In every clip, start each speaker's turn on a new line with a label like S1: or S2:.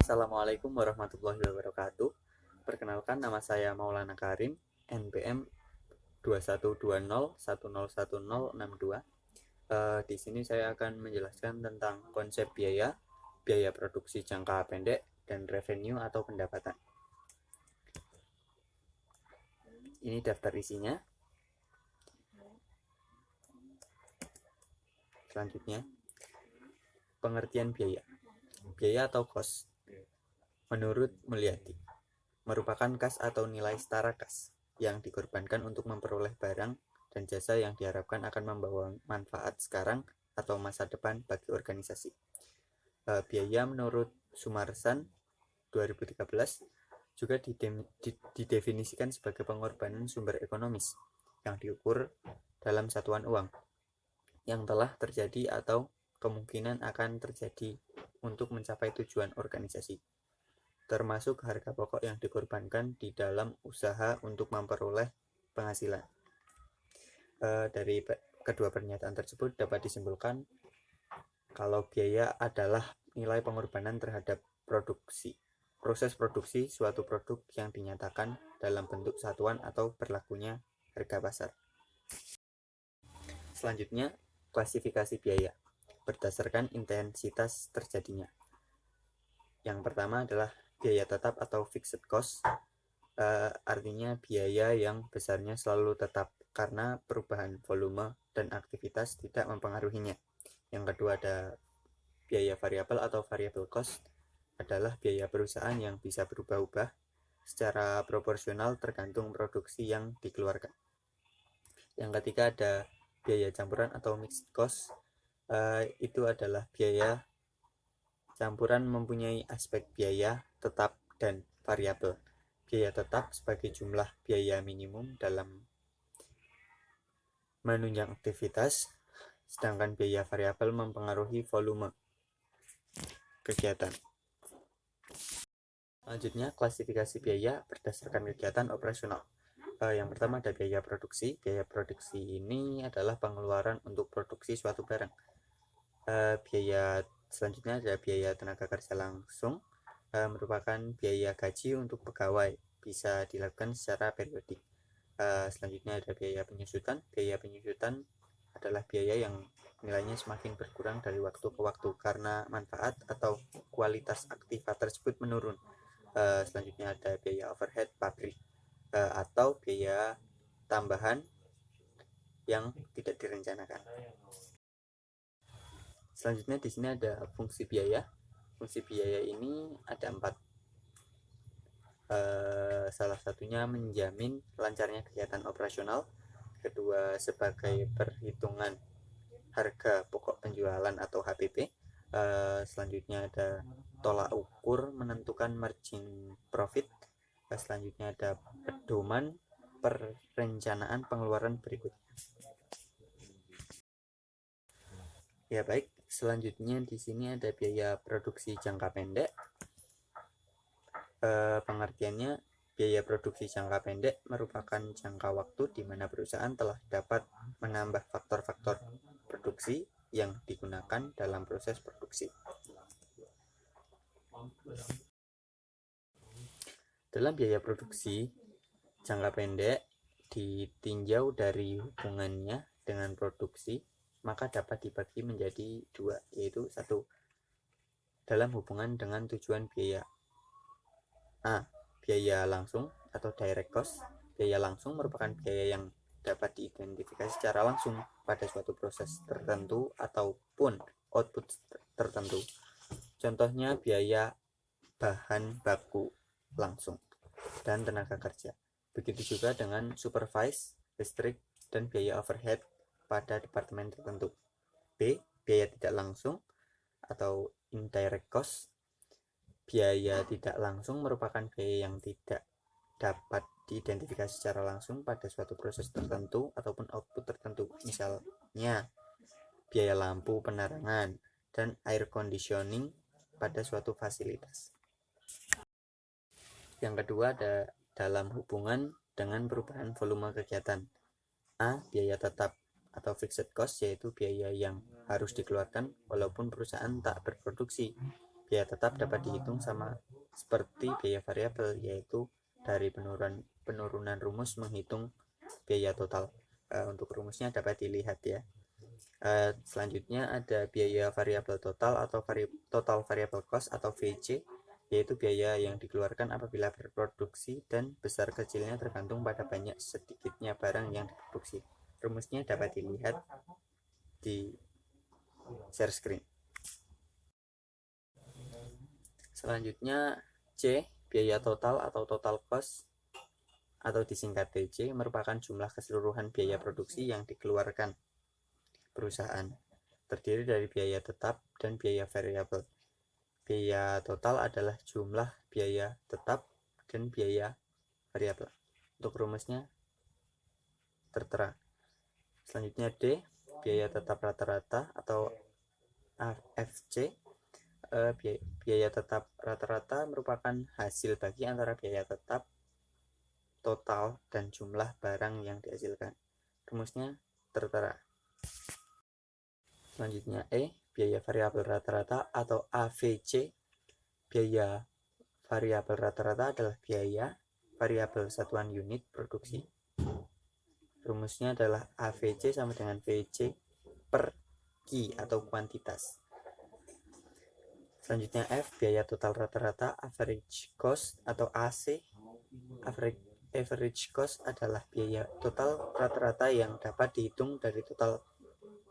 S1: Assalamualaikum warahmatullahi wabarakatuh. Perkenalkan, nama saya Maulana Karim, NPM 2120101062. Di sini saya akan menjelaskan tentang konsep biaya, biaya produksi jangka pendek, dan revenue atau pendapatan. Ini daftar isinya. Selanjutnya, pengertian biaya. Biaya atau cost, menurut Mulyadi, merupakan kas atau nilai setara kas yang dikorbankan untuk memperoleh barang dan jasa yang diharapkan akan membawa manfaat sekarang atau masa depan bagi organisasi. Biaya menurut Sumarsan 2013 juga didefinisikan sebagai pengorbanan sumber ekonomis yang diukur dalam satuan uang yang telah terjadi atau kemungkinan akan terjadi untuk mencapai tujuan organisasi, termasuk harga pokok yang dikorbankan di dalam usaha untuk memperoleh penghasilan. Dari kedua pernyataan tersebut dapat disimpulkan kalau biaya adalah nilai pengorbanan terhadap proses produksi suatu produk yang dinyatakan dalam bentuk satuan atau berlakunya harga pasar. Selanjutnya, klasifikasi biaya berdasarkan intensitas terjadinya. Yang pertama adalah biaya tetap atau fixed cost, artinya biaya yang besarnya selalu tetap karena perubahan volume dan aktivitas tidak mempengaruhinya. Yang kedua ada biaya variabel atau variable cost, adalah biaya perusahaan yang bisa berubah-ubah secara proporsional tergantung produksi yang dikeluarkan. Yang ketiga ada biaya campuran atau mixed cost, itu adalah biaya campuran mempunyai aspek biaya tetap dan variabel. Biaya tetap sebagai jumlah biaya minimum dalam menunjang aktivitas, sedangkan biaya variabel mempengaruhi volume kegiatan. Selanjutnya, klasifikasi biaya berdasarkan kegiatan operasional. Yang pertama ada biaya produksi. Biaya produksi ini adalah pengeluaran untuk produksi suatu barang. Biaya selanjutnya ada biaya tenaga kerja langsung, merupakan biaya gaji untuk pegawai, bisa dilakukan secara periodik. Selanjutnya ada biaya penyusutan. Biaya penyusutan adalah biaya yang nilainya semakin berkurang dari waktu ke waktu karena manfaat atau kualitas aktiva tersebut menurun. Selanjutnya ada biaya overhead pabrik, atau biaya tambahan yang tidak direncanakan. Selanjutnya di sini ada fungsi biaya. Fungsi biaya ini ada 4. Salah satunya menjamin lancarnya kegiatan operasional. Kedua, sebagai perhitungan harga pokok penjualan atau HPP. Selanjutnya ada tolak ukur menentukan margin profit. Selanjutnya ada pedoman perencanaan pengeluaran berikutnya. Ya baik, selanjutnya di sini ada biaya produksi jangka pendek. Pengertiannya, biaya produksi jangka pendek merupakan jangka waktu di mana perusahaan telah dapat menambah faktor-faktor produksi yang digunakan dalam proses produksi. Dalam biaya produksi jangka pendek ditinjau dari hubungannya dengan produksi, maka dapat dibagi menjadi 2, yaitu 1, dalam hubungan dengan tujuan biaya. A. Biaya langsung atau direct cost. Biaya langsung merupakan biaya yang dapat diidentifikasi secara langsung pada suatu proses tertentu ataupun output tertentu. Contohnya biaya bahan baku langsung dan tenaga kerja. Begitu juga dengan supervise, listrik, dan biaya overhead pada departemen tertentu. B. Biaya tidak langsung atau indirect cost. Biaya tidak langsung merupakan biaya yang tidak dapat diidentifikasi secara langsung pada suatu proses tertentu ataupun output tertentu. Misalnya, biaya lampu penerangan dan air conditioning pada suatu fasilitas. Yang kedua ada dalam hubungan dengan perubahan volume kegiatan. A. Biaya tetap atau fixed cost, yaitu biaya yang harus dikeluarkan walaupun perusahaan tak berproduksi. biaya tetap dapat dihitung sama seperti biaya variabel, yaitu dari penurunan rumus menghitung biaya total. Untuk rumusnya dapat dilihat ya. Selanjutnya ada biaya variabel total atau total variable cost atau VC, yaitu biaya yang dikeluarkan apabila berproduksi dan besar kecilnya tergantung pada banyak sedikitnya barang yang diproduksi. Rumusnya dapat dilihat di share screen. Selanjutnya C, biaya total atau total cost atau disingkat TC merupakan jumlah keseluruhan biaya produksi yang dikeluarkan perusahaan. Terdiri dari biaya tetap dan biaya variabel. Biaya total adalah jumlah biaya tetap dan biaya variabel. Untuk rumusnya tertera. Selanjutnya D, biaya tetap rata-rata atau AFC. Biaya tetap rata-rata merupakan hasil bagi antara biaya tetap total dan jumlah barang yang dihasilkan. Rumusnya tertera. Selanjutnya E, biaya variabel rata-rata atau AVC. Biaya variabel rata-rata adalah biaya variabel satuan unit produksi. Rumusnya adalah AVC sama dengan VC per Q atau kuantitas. Selanjutnya F, biaya total rata-rata average cost atau AC. Average cost adalah biaya total rata-rata yang dapat dihitung dari total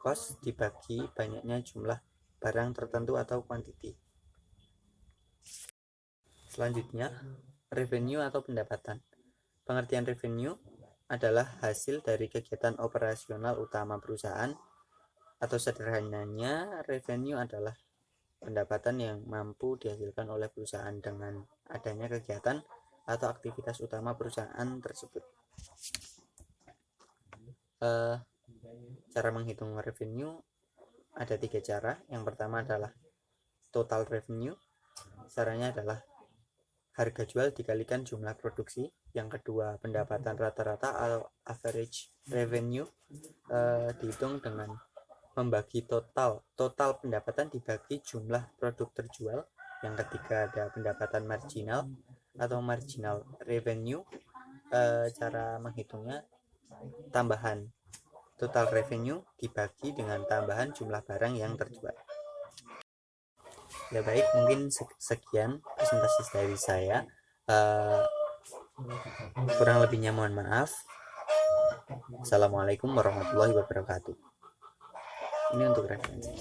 S1: cost dibagi banyaknya jumlah barang tertentu atau quantity. Selanjutnya, revenue atau pendapatan. Pengertian revenue adalah hasil dari kegiatan operasional utama perusahaan, atau sederhananya revenue adalah pendapatan yang mampu dihasilkan oleh perusahaan dengan adanya kegiatan atau aktivitas utama perusahaan tersebut. Cara menghitung revenue ada 3 cara. Yang pertama adalah total revenue. Caranya adalah harga jual dikalikan jumlah produksi. Yang kedua, pendapatan rata-rata atau average revenue dihitung dengan membagi total pendapatan dibagi jumlah produk terjual. Yang ketiga ada pendapatan marginal atau marginal revenue. Cara menghitungnya tambahan total revenue dibagi dengan tambahan jumlah barang yang terjual. Ya baik, mungkin sekian presentasi dari saya. Kurang lebihnya mohon maaf. Assalamualaikum warahmatullahi wabarakatuh. Ini untuk referensi.